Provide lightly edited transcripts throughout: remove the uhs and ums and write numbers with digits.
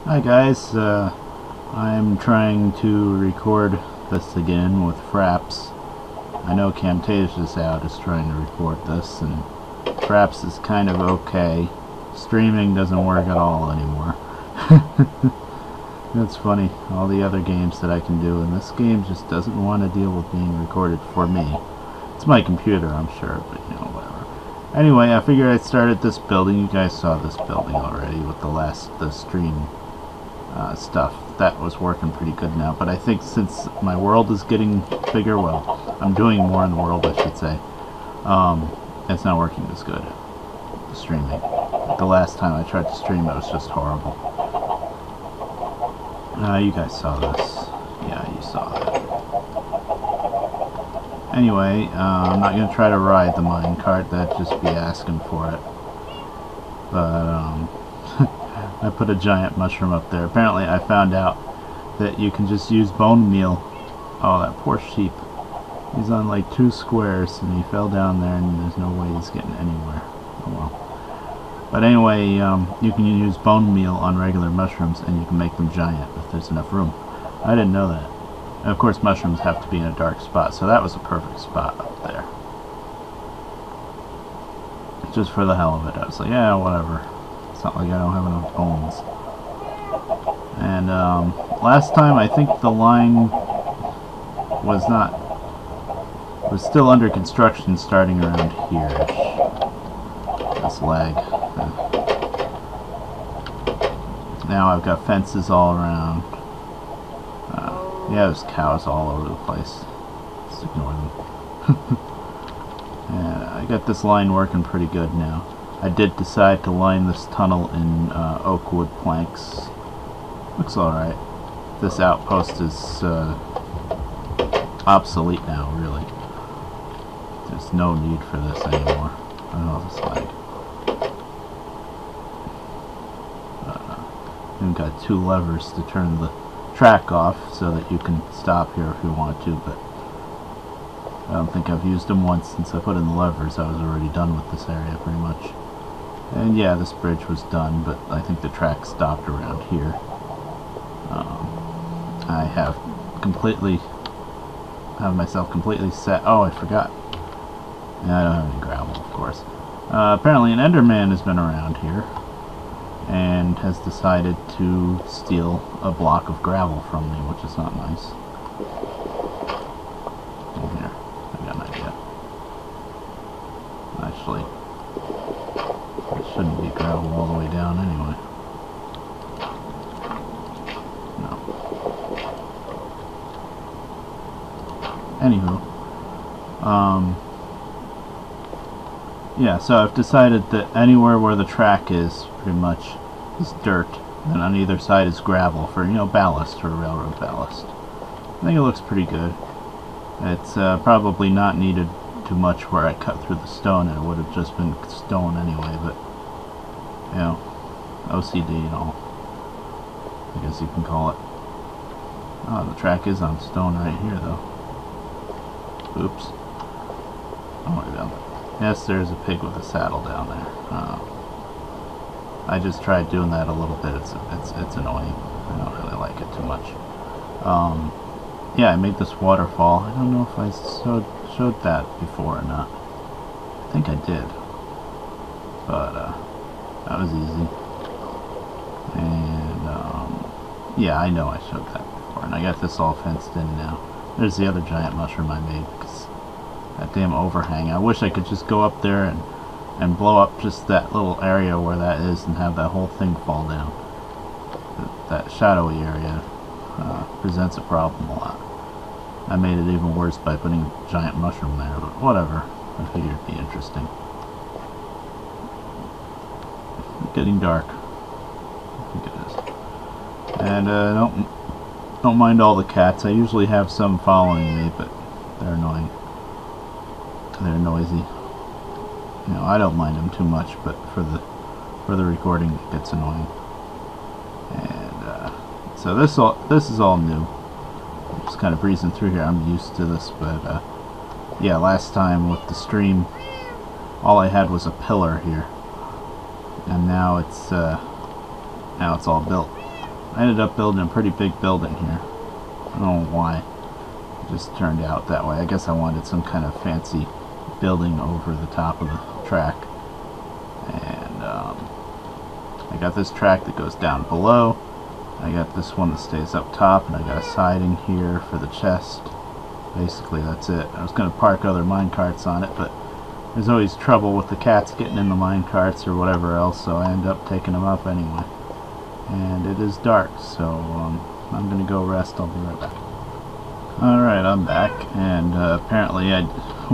Hi guys, I'm trying to record this again with Fraps. I know Camtasia's out is trying to record this, and Fraps is kind of okay. Streaming doesn't work at all anymore. It's funny, all the other games that I can do, and this game just doesn't want to deal with being recorded for me. It's my computer, I'm sure, but you know, whatever. Anyway, I figured I started this building. You guys saw this building already with the stream stuff. That was working pretty good now, but I think since my world is getting bigger, well, I'm doing more in the world, I should say, it's not working as good, the streaming. The last time I tried to stream, it was just horrible. You guys saw this. Yeah, you saw that. Anyway, I'm not going to try to ride the minecart. That'd just be asking for it. But, I put a giant mushroom up there. Apparently I found out that you can just use bone meal. Oh, that poor sheep. He's on like 2 squares and he fell down there and there's no way he's getting anywhere. Oh well. But anyway, you can use bone meal on regular mushrooms and you can make them giant if there's enough room. I didn't know that. And of course mushrooms have to be in a dark spot, so that was a perfect spot up there. Just for the hell of it. I was like, yeah, whatever. It's not like I don't have enough bones. And last time I think the line was still under construction starting around here. This lag. Now I've got fences all around. Yeah, there's cows all over the place. Just ignore them. And I got this line working pretty good now. I did decide to line this tunnel in oak wood planks. Looks alright. This outpost is obsolete now, really. There's no need for this anymore. Oh, this lag. We've got 2 levers to turn the track off so that you can stop here if you want to, but I don't think I've used them once since I put in the levers. I was already done with this area pretty much. And yeah, this bridge was done, but I think the track stopped around here. I have myself completely set. Oh, I forgot. Yeah, I don't have any gravel, of course. Apparently an Enderman has been around here and has decided to steal a block of gravel from me, which is not nice. In here, I got an idea. Actually, it shouldn't be gravel all the way down anyway. No. Anywho, yeah, so I've decided that anywhere where the track is, pretty much, is dirt, and on either side is gravel for, you know, ballast, or railroad ballast. I think it looks pretty good. It's probably not needed too much where I cut through the stone, and it would have just been stone anyway, but, you know, OCD and all, I guess you can call it. Oh, the track is on stone right here, though. Oops. Oh, my God. Yes, there's a pig with a saddle down there. I just tried doing that a little bit. It's annoying. I don't really like it too much. Yeah, I made this waterfall. I don't know if I showed that before or not. I think I did. But that was easy. And yeah, I know I showed that before. And I got this all fenced in now. There's the other giant mushroom I made because that damn overhang. I wish I could just go up there and blow up just that little area where that is and have that whole thing fall down. That shadowy area presents a problem a lot. I made it even worse by putting a giant mushroom there, but whatever. I figured it'd be interesting. It's getting dark. I think it is. And don't mind all the cats. I usually have some following me, but they're annoying. They're noisy. You know, I don't mind them too much, but for the recording it gets annoying. And so this is all new. I'm just kind of breezing through here. I'm used to this, but yeah, last time with the stream, all I had was a pillar here, and now it's all built. I ended up building a pretty big building here. I don't know why. It just turned out that way. I guess I wanted some kind of fancy building over the top of the track. And I got this track that goes down below. I got this one that stays up top, and I got a siding here for the chest. Basically, that's it. I was going to park other minecarts on it, but there's always trouble with the cats getting in the minecarts or whatever else, so I end up taking them up anyway. And it is dark, so I'm going to go rest. I'll be right back. Alright, I'm back, and apparently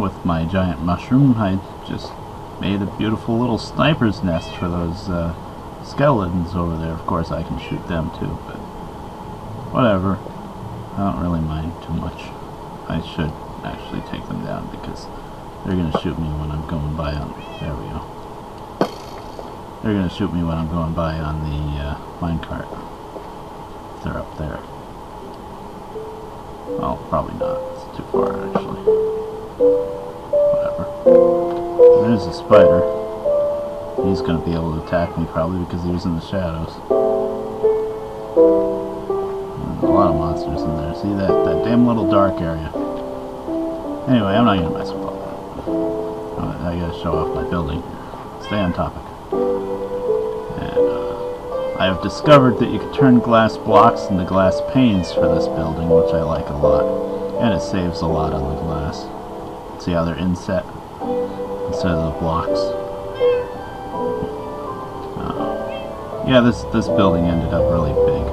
with my giant mushroom, I just made a beautiful little sniper's nest for those skeletons over there. Of course, I can shoot them too, but whatever. I don't really mind too much. I should actually take them down because they're going to shoot me when I'm going by on... There we go. They're going to shoot me when I'm going by on the minecart. If they're up there. Well, probably not. It's too far, actually. Whatever. There's a spider. He's going to be able to attack me probably because he was in the shadows. There's a lot of monsters in there. See that damn little dark area. Anyway, I'm not going to mess with all that. I got to show off my building. Stay on topic. And I have discovered that you can turn glass blocks into glass panes for this building, which I like a lot. And it saves a lot on the glass. See how they're inset instead of the blocks. Yeah, this building ended up really big.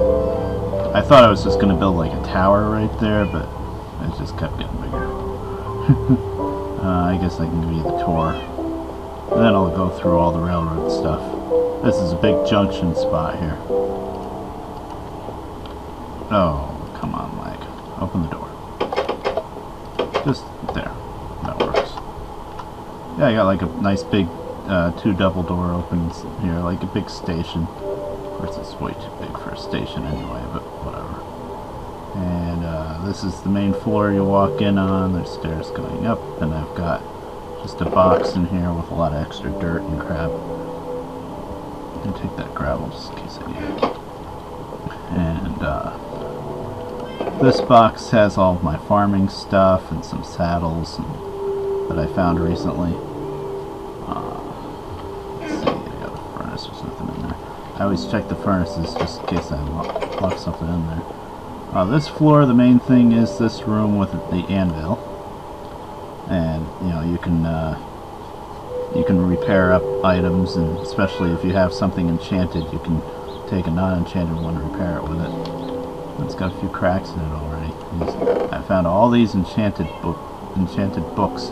I thought I was just going to build like a tower right there, but it just kept getting bigger. I guess I can give you the tour. And then I'll go through all the railroad stuff. This is a big junction spot here. Oh, come on, lag. Open the door. Just there. That works. Yeah, I got like a nice big 2 double door opens here, like a big station. Of course, it's way too big for a station anyway, but whatever. And this is the main floor you walk in on. There's stairs going up, and I've got just a box in here with a lot of extra dirt and crap. I'm gonna take that gravel just in case I need it. And this box has all of my farming stuff and some saddles that I found recently. Let's see, I got a furnace or something in there. I always check the furnaces just in case I lock something in there. This floor, the main thing is this room with the anvil. And, you know, you can repair up items, and especially if you have something enchanted, you can take a non-enchanted one and repair it with it. It's got a few cracks in it already. I found all these enchanted books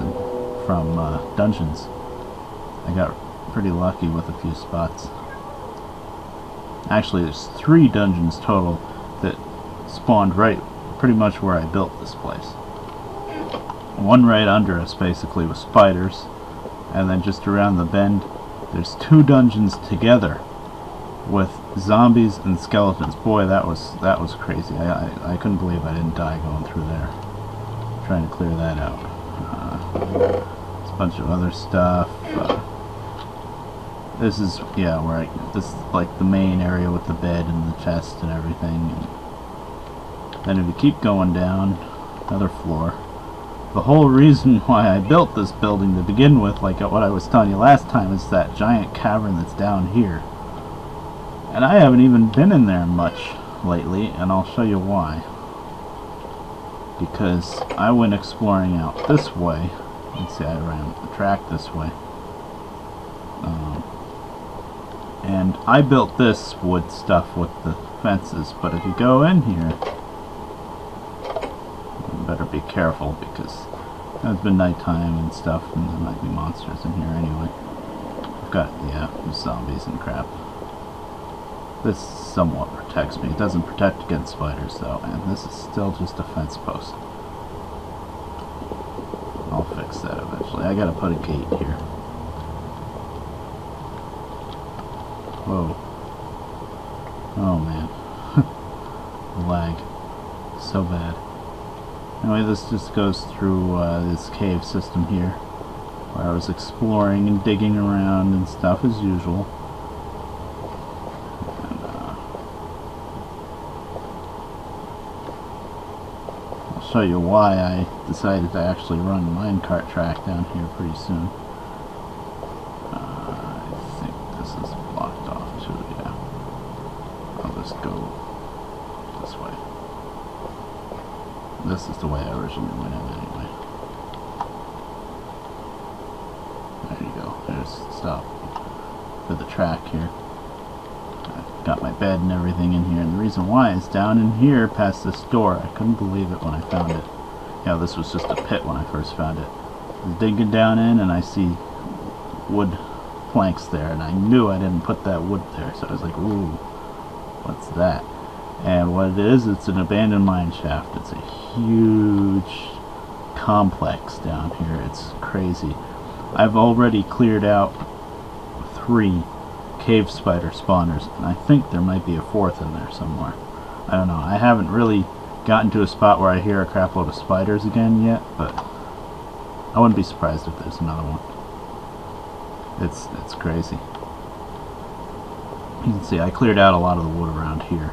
from dungeons. I got pretty lucky with a few spots. Actually, there's 3 dungeons total that spawned right pretty much where I built this place. One right under us basically with spiders, and then just around the bend there's 2 dungeons together with zombies and skeletons. Boy, that was crazy. I couldn't believe I didn't die going through there. Trying to clear that out. There's a bunch of other stuff. This is, yeah, where this is like the main area with the bed and the chest and everything. And then if you keep going down, another floor. The whole reason why I built this building to begin with, like what I was telling you last time, is that giant cavern that's down here. And I haven't even been in there much lately, and I'll show you why. Because I went exploring out this way. Let's see, I ran the track this way. And I built this wood stuff with the fences, but if you go in here, you better be careful because it's been nighttime and stuff, and there might be monsters in here anyway. I've got, yeah, zombies and crap. This somewhat protects me. It doesn't protect against spiders though, and this is still just a fence post. I'll fix that eventually. I gotta put a gate here. Whoa. Oh man. Lag. So bad. Anyway, this just goes through this cave system here, where I was exploring and digging around and stuff as usual. And show you why I decided to actually run a minecart track down here pretty soon. I think this is blocked off too, yeah. I'll just go this way. This is the way I originally went in anyway. There you go. There's stop for the track here. I've got my bed and everything in here, and the reason why is down in here past this door. I couldn't believe it when I found it. Yeah, this was just a pit when I first found it. I was digging down in and I see wood planks there, and I knew I didn't put that wood there, so I was like, ooh, what's that? And what it is, it's an abandoned mine shaft. It's a huge complex down here. It's crazy. I've already cleared out 3 cave spider spawners, and I think there might be a 4th in there somewhere. I don't know. I haven't really gotten to a spot where I hear a crap load of spiders again yet, but I wouldn't be surprised if there's another one. It's crazy. You can see I cleared out a lot of the wood around here.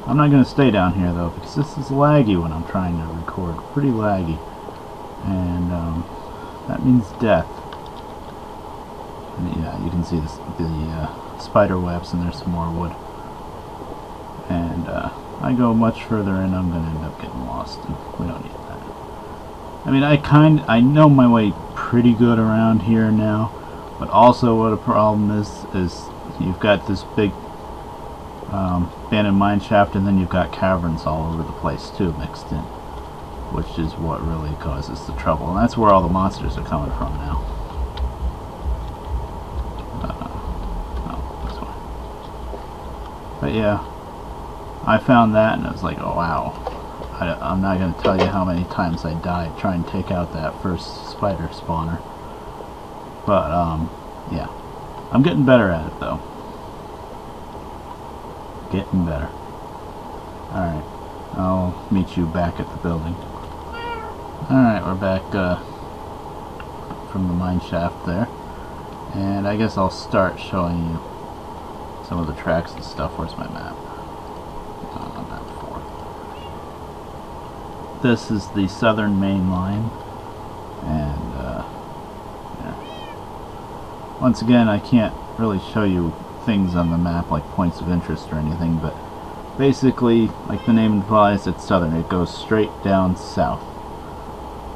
I'm not going to stay down here though, because this is laggy when I'm trying to record. Pretty laggy. And that means death. And yeah, you can see this, the spider webs, and there's some more wood. And I go much further in, I'm going to end up getting lost, and we don't need that. I mean, I know my way pretty good around here now, but also what a problem is you've got this big abandoned mine shaft, and then you've got caverns all over the place too mixed in, which is what really causes the trouble, and that's where all the monsters are coming from now. Oh, this way. But yeah, I found that and I was like, oh wow. I'm not going to tell you how many times I died trying to take out that first spider spawner. But yeah, I'm getting better at it though. Getting better. Alright, I'll meet you back at the building. Alright, we're back from the mine shaft there. And I guess I'll start showing you some of the tracks and stuff. Where's my map? Map 4. This is the southern main line. And yeah. Once again, I can't really show you things on the map like points of interest or anything, but basically, like the name implies, it's southern. It goes straight down south.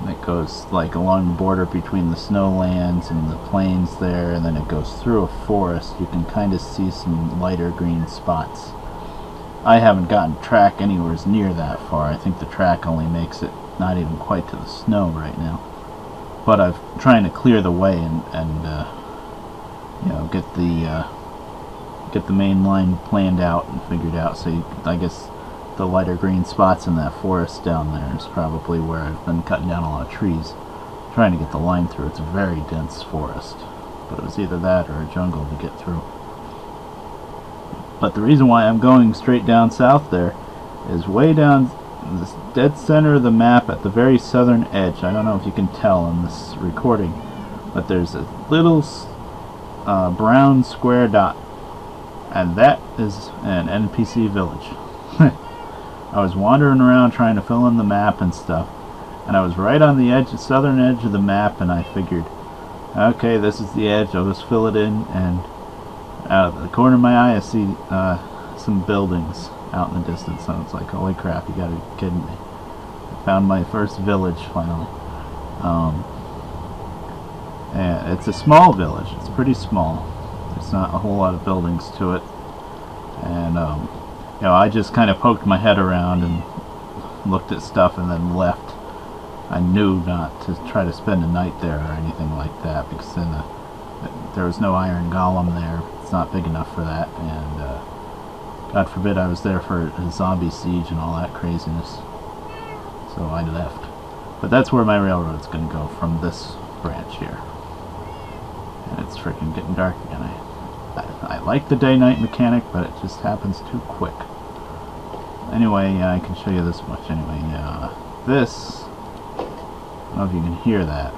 And it goes like along the border between the snowlands and the plains there, and then it goes through a forest. You can kind of see some lighter green spots. I haven't gotten track anywhere near that far. I think the track only makes it not even quite to the snow right now. But I'm trying to clear the way and you know, get the main line planned out and figured out. So I guess the lighter green spots in that forest down there is probably where I've been cutting down a lot of trees, trying to get the line through. It's a very dense forest, but it was either that or a jungle to get through. But the reason why I'm going straight down south there is way down in this dead center of the map at the very southern edge. I don't know if you can tell in this recording, but there's a little brown square dot, and that is an NPC village. I was wandering around trying to fill in the map and stuff, and I was right on the edge, the southern edge of the map, and I figured, okay, this is the edge, I'll just fill it in, and out of the corner of my eye I see some buildings out in the distance, and it's like, holy crap, you gotta be kidding me. I found my first village finally. And it's a small village, it's pretty small. There's not a whole lot of buildings to it, and you know, I just kind of poked my head around and looked at stuff and then left. I knew not to try to spend a night there or anything like that, because then there was no iron golem there. It's not big enough for that, and God forbid I was there for a zombie siege and all that craziness. So I left. But that's where my railroad's going to go, from this branch here. And it's freaking getting dark again. I like the day-night mechanic, but it just happens too quick. Anyway, I can show you this much anyway. This, I don't know if you can hear that.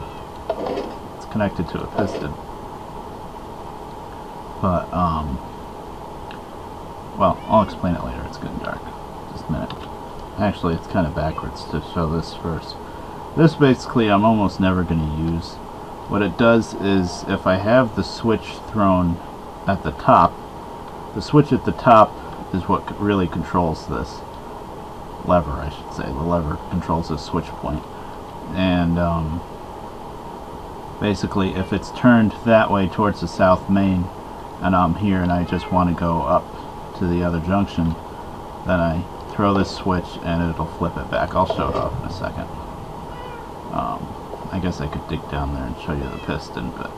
It's connected to a piston. But, well, I'll explain it later. It's getting dark. Just a minute. Actually, it's kind of backwards to show this first. This basically I'm almost never going to use. What it does is, if I have the switch thrown at the top, the switch at the top is what really controls this lever, I should say. The lever controls this switch point. And basically, if it's turned that way towards the south main, and I'm here and I just want to go up to the other junction, then I throw this switch and it'll flip it back. I'll show it off in a second. I guess I could dig down there and show you the piston, but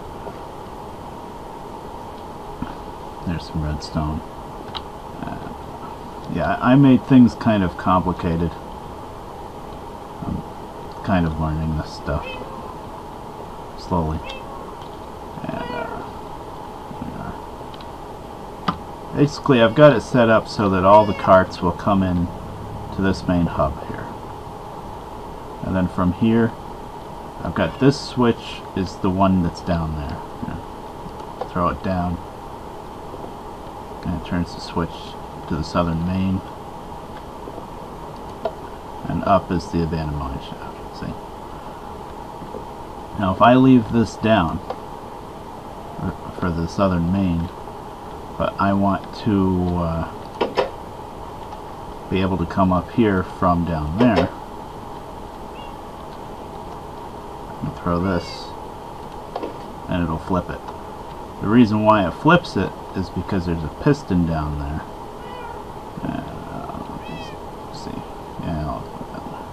there's some redstone. Yeah, I made things kind of complicated. I'm kind of learning this stuff slowly. And here we are. Basically, I've got it set up so that all the carts will come in to this main hub here. And then from here, I've got this switch is the one that's down there. Here. Throw it down, and it turns the switch to the southern main, and up is the abandoned mine shaft. See? Now if I leave this down for the southern main, but I want to be able to come up here from down there, I'll throw this and it'll flip it. The reason why it flips it is because there's a piston down there. Let's see. Yeah, I'll put that there.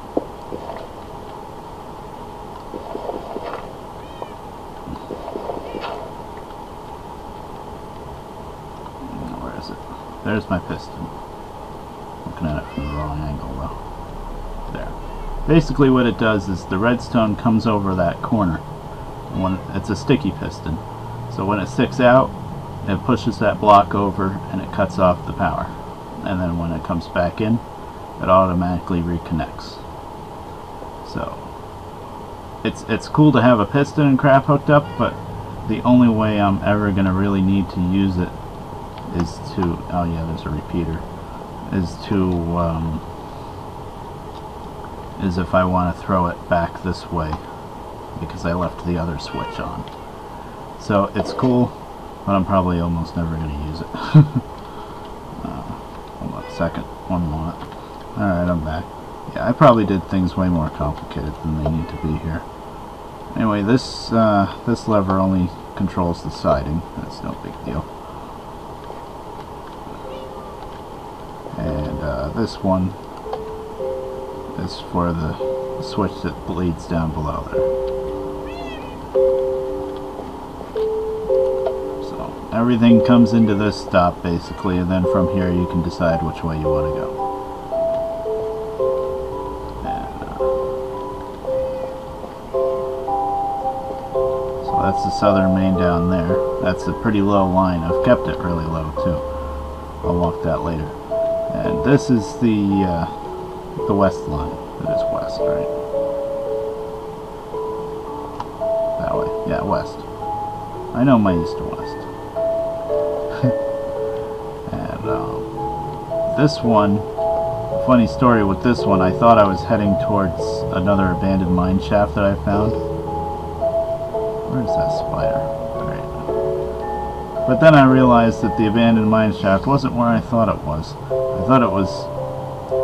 Where is it? There's my piston. Looking at it from the wrong angle though. There. Basically what it does is the redstone comes over that corner. When it's a sticky piston. So when it sticks out, it pushes that block over and it cuts off the power. And then when it comes back in, it automatically reconnects. So it's cool to have a piston and crap hooked up, but the only way I'm ever going to really need to use it is to, oh yeah, there's a repeater, is to is if I want to throw it back this way, because I left the other switch on. So it's cool, but I'm probably almost never going to use it. Hold on a second, one moment. Alright, I'm back. Yeah, I probably did things way more complicated than they need to be here. Anyway, this lever only controls the siding. That's no big deal. And this one is for the switch that bleeds down below there. So everything comes into this stop basically, and then from here you can decide which way you want to go. So that's the southern main down there. That's a pretty low line. I've kept it really low too. I'll walk that later. And this is the west line. It is west, right? That way. Yeah, west. I know my east and west. And this one, funny story with this one, I thought I was heading towards another abandoned mine shaft that I found. Where's that spider? Right. But then I realized that the abandoned mine shaft wasn't where I thought it was. I thought it was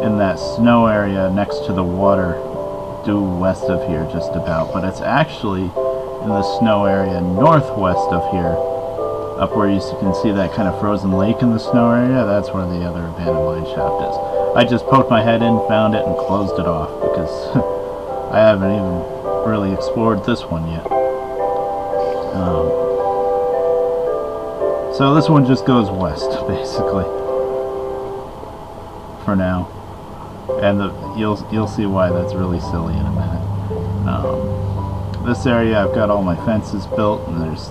in that snow area next to the water due west of here just about, but it's actually in the snow area northwest of here, up where you can see that kind of frozen lake in the snow area. That's where the other abandoned mine shaft is. I just poked my head in, found it, and closed it off because I haven't even really explored this one yet. So this one just goes west basically for now. And you'll see why that's really silly in a minute. This area I've got all my fences built, and there's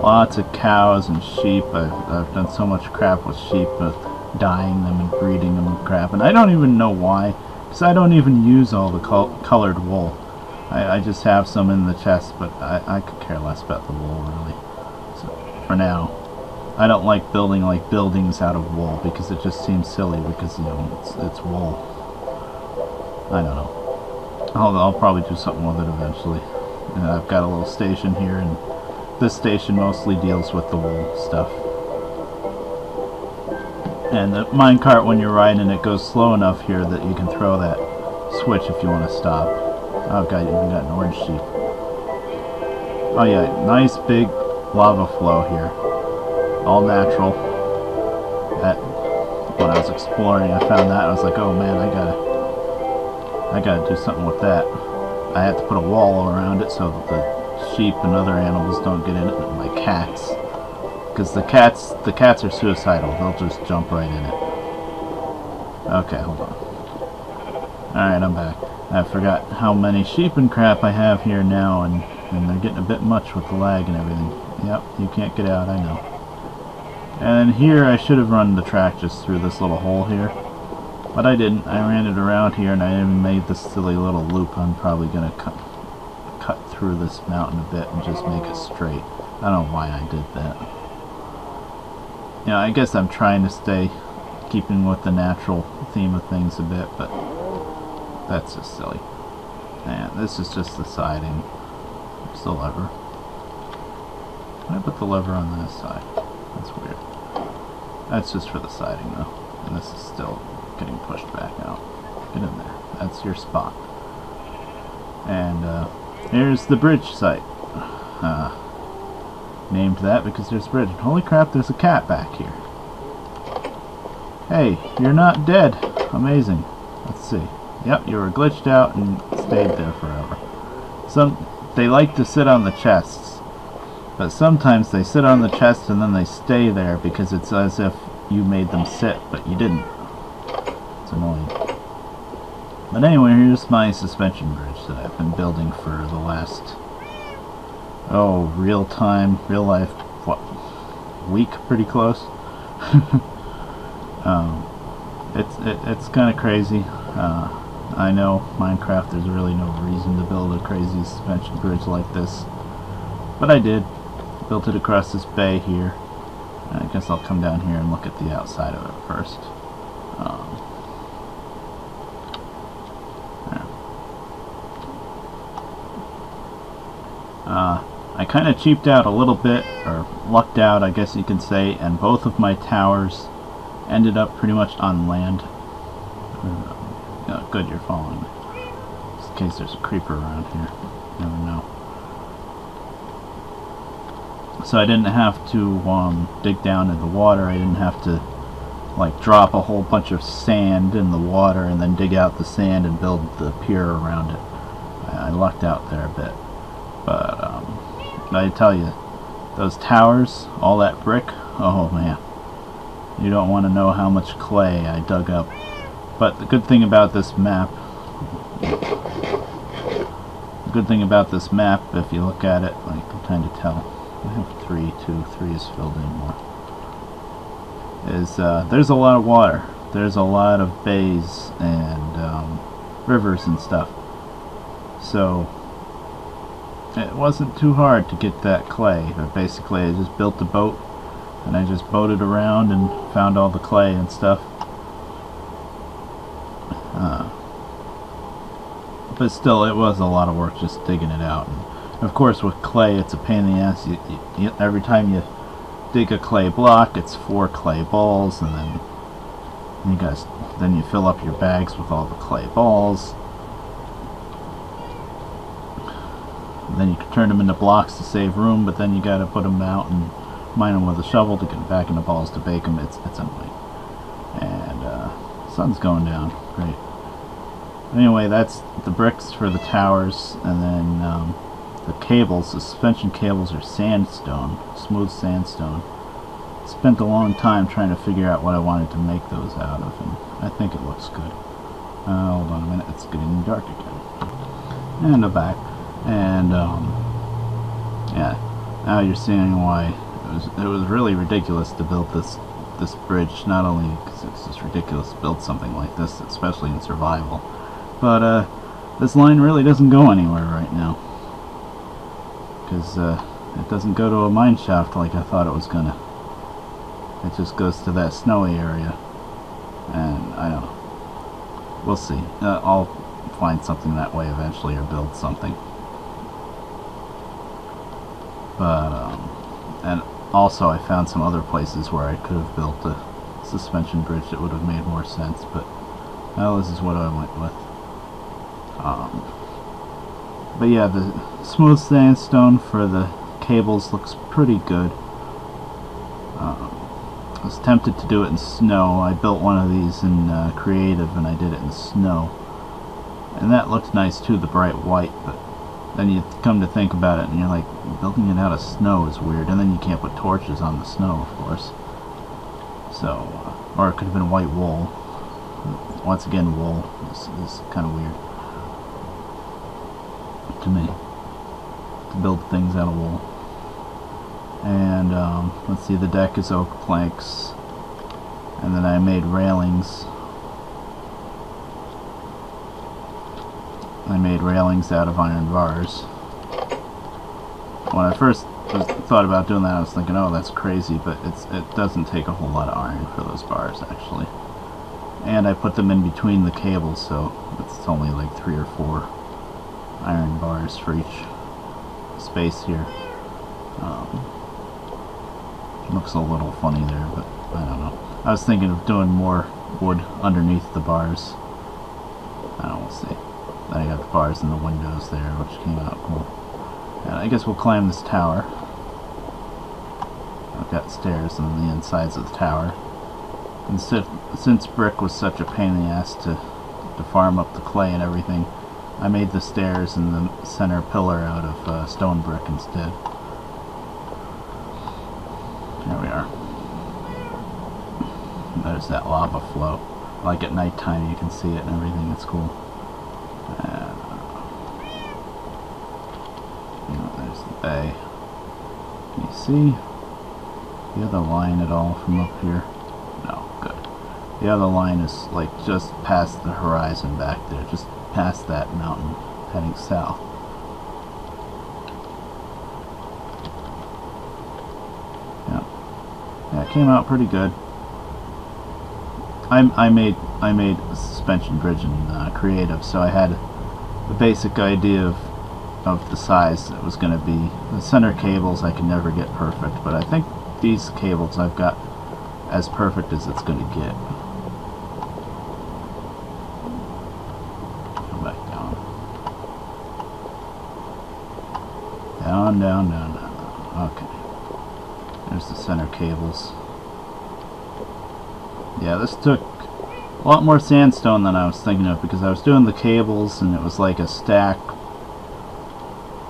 lots of cows and sheep. I've done so much crap with sheep, dyeing them and breeding them and crap, and I don't even know why, because I don't even use all the colored wool. I just have some in the chest, but I could care less about the wool really. So for now, I don't like building like buildings out of wool because it just seems silly because, you know, it's wool. I don't know. I'll probably do something with it eventually. I've got a little station here, and this station mostly deals with the wool stuff. And the minecart, when you're riding it, goes slow enough here that you can throw that switch if you want to stop. Oh god, even got an orange sheep. Oh yeah, nice big lava flow here. All natural. That, when I was exploring, I found that. I was like, oh man, I gotta do something with that. I had to put a wall around it so that the sheep and other animals don't get in it, and my cats. Because the cats are suicidal. They'll just jump right in it. Okay, hold on. Alright, I'm back. I forgot how many sheep and crap I have here now, and they're getting a bit much with the lag and everything. Yep, you can't get out, I know. And here I should have run the track just through this little hole here. But I didn't. I ran it around here, and I even made this silly little loop. I'm probably going to cut through this mountain a bit and just make it straight. I don't know why I did that. You know, I guess I'm trying to stay keeping with the natural theme of things a bit, but that's just silly. And this is just the siding. It's the lever. Why did I put the lever on this side? That's weird. That's just for the siding though. And this is still getting pushed back out. Get in there. That's your spot. And here's the bridge site. Named that because there's a bridge. Holy crap, there's a cat back here. Hey, you're not dead. Amazing. Let's see. Yep, you were glitched out and stayed there forever. They like to sit on the chests, but sometimes they sit on the chest and then they stay there because it's as if you made them sit, but you didn't. It's annoying. But anyway, here's my suspension bridge that I've been building for the last, real life, what, week, pretty close. It's kind of crazy. I know Minecraft, there's really no reason to build a crazy suspension bridge like this, but I did. Built it across this bay here. I guess I'll come down here and look at the outside of it first. I kind of cheaped out a little bit, or lucked out, I guess you could say, and both of my towers ended up pretty much on land. Good, you're following me. Just in case there's a creeper around here. You never know. So I didn't have to dig down in the water. I didn't have to like drop a whole bunch of sand in the water and then dig out the sand and build the pier around it. I lucked out there a bit. But I tell you, those towers, all that brick, oh man. You don't want to know how much clay I dug up. But the good thing about this map, if you look at it, like I'm trying to tell, I have 3 is filled in more, is there's a lot of water. There's a lot of bays and rivers and stuff. So it wasn't too hard to get that clay. But basically I just built a boat and I just boated around and found all the clay and stuff. But still, it was a lot of work just digging it out. And of course, with clay, it's a pain in the ass. Every time you dig a clay block, it's 4 clay balls, and then you fill up your bags with all the clay balls. And then you can turn them into blocks to save room, but then you got to put them out and mine them with a shovel to get them back in the balls to bake them. It's annoying. And sun's going down. Great. Anyway, that's the bricks for the towers, and then the cables, the suspension cables are sandstone, smooth sandstone. Spent a long time trying to figure out what I wanted to make those out of, and I think it looks good. Hold on a minute, it's getting dark again. And I'm back. And yeah, now you're seeing why it was really ridiculous to build this bridge. Not only because it's just ridiculous to build something like this, especially in survival, but this line really doesn't go anywhere right now, because it doesn't go to a mine shaft like I thought it was gonna. It just goes to that snowy area, and I don't know. We'll see. I'll find something that way eventually, or build something. But and also I found some other places where I could have built a suspension bridge that would have made more sense, but well, this is what I went with. But yeah, the smooth sandstone for the cables looks pretty good. I was tempted to do it in snow. I built one of these in Creative, and I did it in snow, and that looked nice too, the bright white. But then you come to think about it, and you're like, building it out of snow is weird, and then you can't put torches on the snow, of course. So, or it could have been white wool. Once again, wool is kind of weird to me, to build things out of wool. And let's see, the deck is oak planks, and then I made railings. I made railings out of iron bars. When I first thought about doing that, I was thinking, oh, that's crazy, but it doesn't take a whole lot of iron for those bars, actually. And I put them in between the cables, so it's only like 3 or 4 iron bars for each space here. Looks a little funny there, but I don't know. I was thinking of doing more wood underneath the bars. I don't know, we'll see. Then I got the bars in the windows there, which came out cool. And I guess we'll climb this tower. I've got stairs on the insides of the tower. And since brick was such a pain in the ass to farm up the clay and everything, I made the stairs and the center pillar out of stone brick instead. There we are. There's that lava flow. Like at nighttime you can see it and everything. It's cool. There's the bay. Can you see the other line at all from up here? No, good. The other line is like just past the horizon back there, just past that mountain, heading south. Yeah, it came out pretty good. I made a suspension bridge in Creative, so I had the basic idea of the size it was going to be. The center cables I can never get perfect, but I think these cables I've got as perfect as it's going to get. Come back down. Down, down, down, down. Okay. There's the center cables. Yeah, this took a lot more sandstone than I was thinking of, because I was doing the cables and it was like a stack.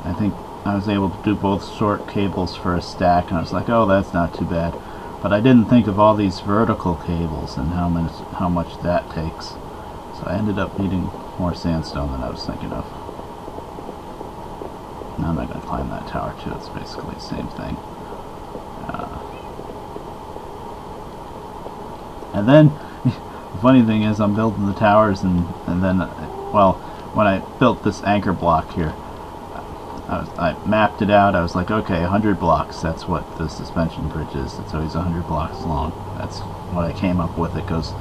I think I was able to do both short cables for a stack, and I was like, oh, that's not too bad. But I didn't think of all these vertical cables and how much that takes. So I ended up needing more sandstone than I was thinking of. Now I'm not going to climb that tower too, it's basically the same thing. And then, the funny thing is, I'm building the towers, and then, well, when I built this anchor block here, I mapped it out. I was like, okay, 100 blocks, that's what the suspension bridge is. It's always 100 blocks long. That's what I came up with. It goes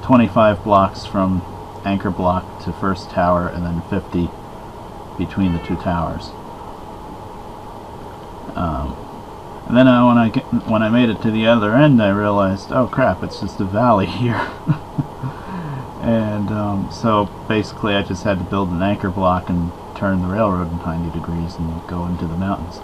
25 blocks from anchor block to first tower, and then 50 between the two towers. And then when I made it to the other end, I realized, oh crap, it's just a valley here. And so basically I just had to build an anchor block and turn the railroad in 90 degrees and go into the mountains.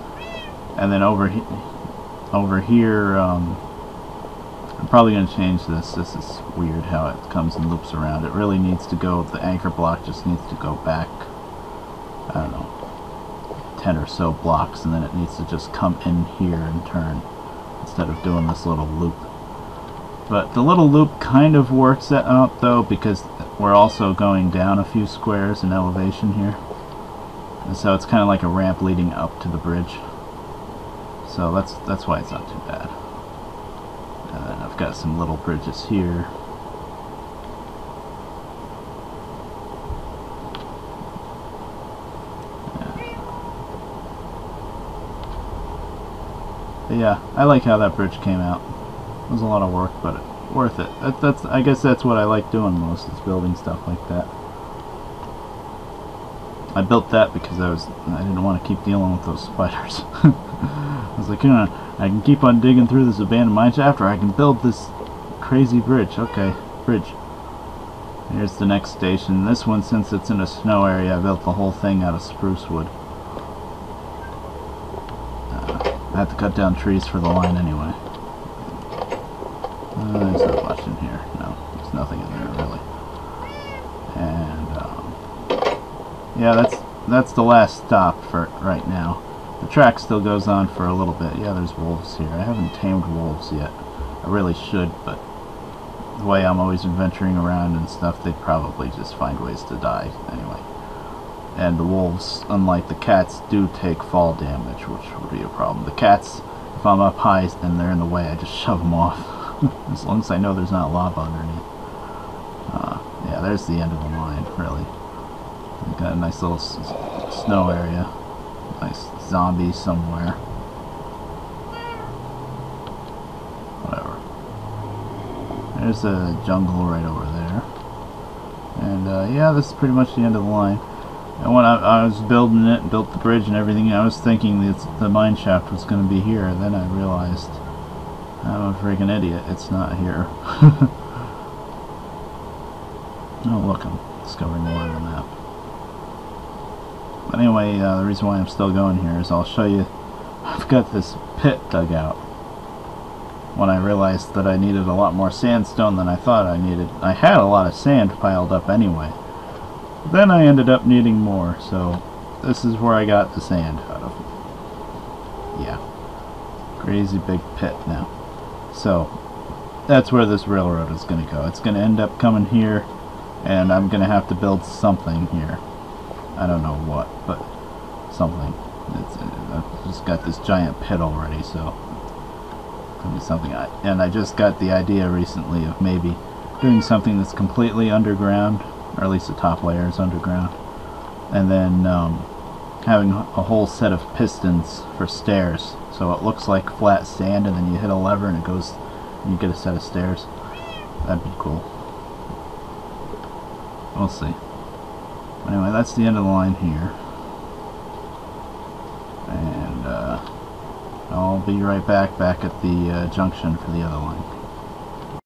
And then over here, I'm probably going to change this. This is weird how it comes and loops around. It really needs to go, the anchor block just needs to go back, I don't know, 10 or so blocks, and then it needs to just come in here and turn instead of doing this little loop. But the little loop kind of works that out though, because we're also going down a few squares in elevation here, and so it's kind of like a ramp leading up to the bridge. So that's why it's not too bad. And then I've got some little bridges here. But yeah, I like how that bridge came out. It was a lot of work, but worth it. I guess that's what I like doing most, is building stuff like that. I built that because I didn't want to keep dealing with those spiders. I was like, you know, I can keep on digging through this abandoned mine shaft, or I can build this crazy bridge. Okay, bridge. Here's the next station. This one, since it's in a snow area, I built the whole thing out of spruce wood. I had to cut down trees for the line anyway. There's not much in here. No, there's nothing in there really. And yeah, that's the last stop for right now. The track still goes on for a little bit. Yeah, there's wolves here. I haven't tamed wolves yet. I really should, but the way I'm always adventuring around and stuff, they'd probably just find ways to die anyway. And the wolves, unlike the cats, do take fall damage, which would be a problem. The cats, if I'm up high and they're in the way, I just shove them off. As long as I know there's not lava underneath. Yeah, there's the end of the line, really. We've got a nice little snow area. Nice zombie somewhere. Whatever. There's a jungle right over there. And yeah, this is pretty much the end of the line. And when I was building it, built the bridge and everything, I was thinking that the mine shaft was going to be here. And then I realized I'm a freaking idiot. It's not here. Oh, look, I'm discovering more on the map. But anyway, the reason why I'm still going here is I'll show you. I've got this pit dug out. When I realized that I needed a lot more sandstone than I thought I needed. I had a lot of sand piled up anyway. Then I ended up needing more, so this is where I got the sand out of. Yeah. Crazy big pit now. So, that's where this railroad is going to go. It's going to end up coming here, and I'm going to have to build something here. I don't know what, but something. I've just got this giant pit already, so it's going to be something. And I just got the idea recently of maybe doing something that's completely underground, or at least the top layer is underground, and then having a whole set of pistons for stairs, so it looks like flat sand, and then you hit a lever and it goes, and you get a set of stairs. That'd be cool. We'll see. Anyway, that's the end of the line here, and I'll be right back at the junction for the other line.